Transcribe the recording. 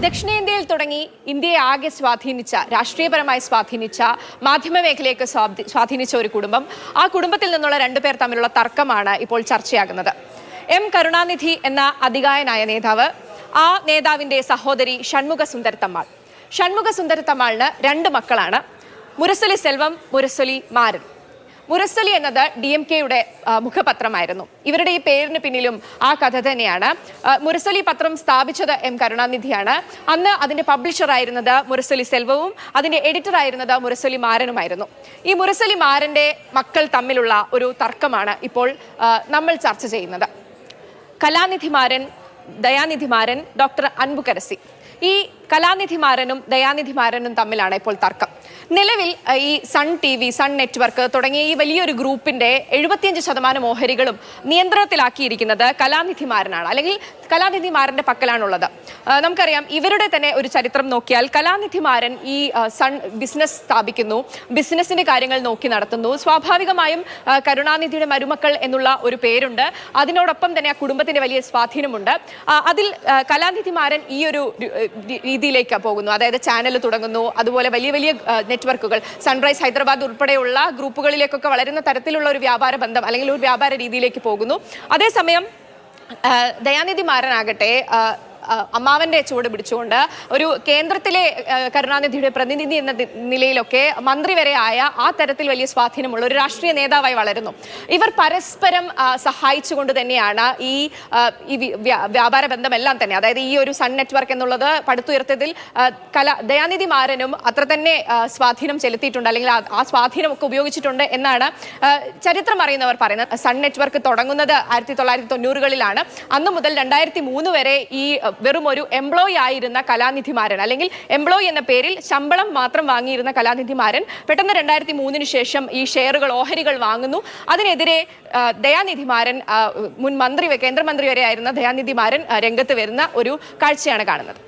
ദക്ഷിണേന്ത്യയിൽ തുടങ്ങി ഇന്ത്യയെ ആകെ സ്വാധീനിച്ച, രാഷ്ട്രീയപരമായി സ്വാധീനിച്ച, മാധ്യമമേഖലയൊക്കെ സ്വാധീനിച്ച ഒരു കുടുംബം, ആ കുടുംബത്തിൽ നിന്നുള്ള രണ്ടുപേർ തമ്മിലുള്ള തർക്കമാണ് ഇപ്പോൾ ചർച്ചയാകുന്നത്. എം കരുണാനിധി എന്ന അതികായനായ നേതാവ്, ആ നേതാവിന്റെ സഹോദരി ഷൺമുഖ സുന്ദരത്തമ്മാൾ. ഷൺമുഖ സുന്ദരത്തമ്മാളിന് രണ്ട് മക്കളാണ്, മുരസൊലി സെൽവം, മുരസൊലി മാരൻ. മുരസൊലി എന്നത് DMK-യുടെ മുഖപത്രമായിരുന്നു. ഇവരുടെ ഈ പേരിന് പിന്നിലും ആ കഥ തന്നെയാണ്. മുരസൊലി പത്രം സ്ഥാപിച്ചത് എം കരുണാനിധിയാണ്. അന്ന് അതിന്റെ പബ്ലിഷർ ആയിരുന്നത് മുരസൊലി സെൽവവും അതിന്റെ എഡിറ്റർ ആയിരുന്നത് മുരസൊലി മാരനുമായിരുന്നു. ഈ മുരസൊലി മാരന്റെ മക്കൾ തമ്മിലുള്ള ഒരു തർക്കമാണ് ഇപ്പോൾ നമ്മൾ ചർച്ച ചെയ്യുന്നത്. കലാനിധി മാരൻ, ദയാനിധി മാരൻ, ഡോക്ടർ അൻബുകരസി, ഈ കലാനിധി മാരനും ദയാനിധി മാരനും തമ്മിലാണ് ഇപ്പോൾ തർക്കം. നിലവിൽ ഈ സൺ TV, സൺ നെറ്റ്വർക്ക് തുടങ്ങിയ ഈ വലിയൊരു ഗ്രൂപ്പിന്റെ 75% ഓഹരികളും നിയന്ത്രണത്തിലാക്കിയിരിക്കുന്നത് കലാനിധി മാരനാണ്, അല്ലെങ്കിൽ കലാനിധി മാരന്റെ പക്കലാണുള്ളത്. നമുക്കറിയാം, ഇവരുടെ തന്നെ ഒരു ചരിത്രം നോക്കിയാൽ കലാനിധി മാരൻ ഈ സൺ ബിസിനസ് സ്ഥാപിക്കുന്നു, ബിസിനസിന്റെ കാര്യങ്ങൾ നോക്കി നടത്തുന്നു. സ്വാഭാവികമായും കരുണാനിധിയുടെ മരുമക്കൾ എന്നുള്ള ഒരു പേരുണ്ട്, അതിനോടൊപ്പം തന്നെ ആ കുടുംബത്തിന്റെ വലിയ സ്വാധീനമുണ്ട്. അതിൽ കലാനിധി മാരൻ ഈ ഒരു രീതിയിലേക്ക് പോകുന്നു, അതായത് ചാനൽ തുടങ്ങുന്നു, അതുപോലെ വലിയ വലിയ നെറ്റ്വർക്കുകൾ, സൺറൈസ് ഹൈദരാബാദ് ഉൾപ്പെടെയുള്ള ഗ്രൂപ്പുകളിലേക്കൊക്കെ വളരുന്ന തരത്തിലുള്ള ഒരു വ്യാപാര ബന്ധം അല്ലെങ്കിൽ ഒരു വ്യാപാര രീതിയിലേക്ക് പോകുന്നു. അതേസമയം ദയാനിധി മാരനാകട്ടെ അമ്മാവന്റെ ചുവട് പിടിച്ചുകൊണ്ട് ഒരു കേന്ദ്രത്തിലെ കരുണാനിധിയുടെ പ്രതിനിധി എന്ന നിലയിലൊക്കെ മന്ത്രി വരെ ആയ ആ തരത്തിൽ വലിയ സ്വാധീനമുള്ള ഒരു രാഷ്ട്രീയ നേതാവായി വളരുന്നു. ഇവർ പരസ്പരം സഹായിച്ചുകൊണ്ട് തന്നെയാണ് ഈ വ്യാപാര ബന്ധമെല്ലാം തന്നെ, അതായത് ഈ ഒരു സൺ നെറ്റ്വർക്ക് എന്നുള്ളത് പടുത്തുയർത്തിയതിൽ ദയാനിധി മാരനും അത്ര തന്നെ സ്വാധീനം ചെലുത്തിയിട്ടുണ്ട്, അല്ലെങ്കിൽ ആ സ്വാധീനമൊക്കെ ഉപയോഗിച്ചിട്ടുണ്ട് എന്നാണ് ചരിത്രം അറിയുന്നവർ പറയുന്നത്. സൺ നെറ്റ്വർക്ക് തുടങ്ങുന്നത് 1990-കളിലാണ്. അന്നു മുതൽ 2003 വരെ ഈ വെറും ഒരു എംപ്ലോയി ആയിരുന്ന കലാനിധി മാരൻ, അല്ലെങ്കിൽ എംപ്ലോയി എന്ന പേരിൽ ശമ്പളം മാത്രം വാങ്ങിയിരുന്ന കലാനിധി മാരൻ പെട്ടെന്ന് 2003 ശേഷം ഈ ഷെയറുകൾ, ഓഹരികൾ വാങ്ങുന്നു. അതിനെതിരെ ദയാനിധി മാരൻ, മുൻ മന്ത്രി, കേന്ദ്രമന്ത്രി വരെ ആയിരുന്ന ദയാനിധി മാരൻ രംഗത്ത് വരുന്ന ഒരു കാഴ്ചയാണ് കാണുന്നത്.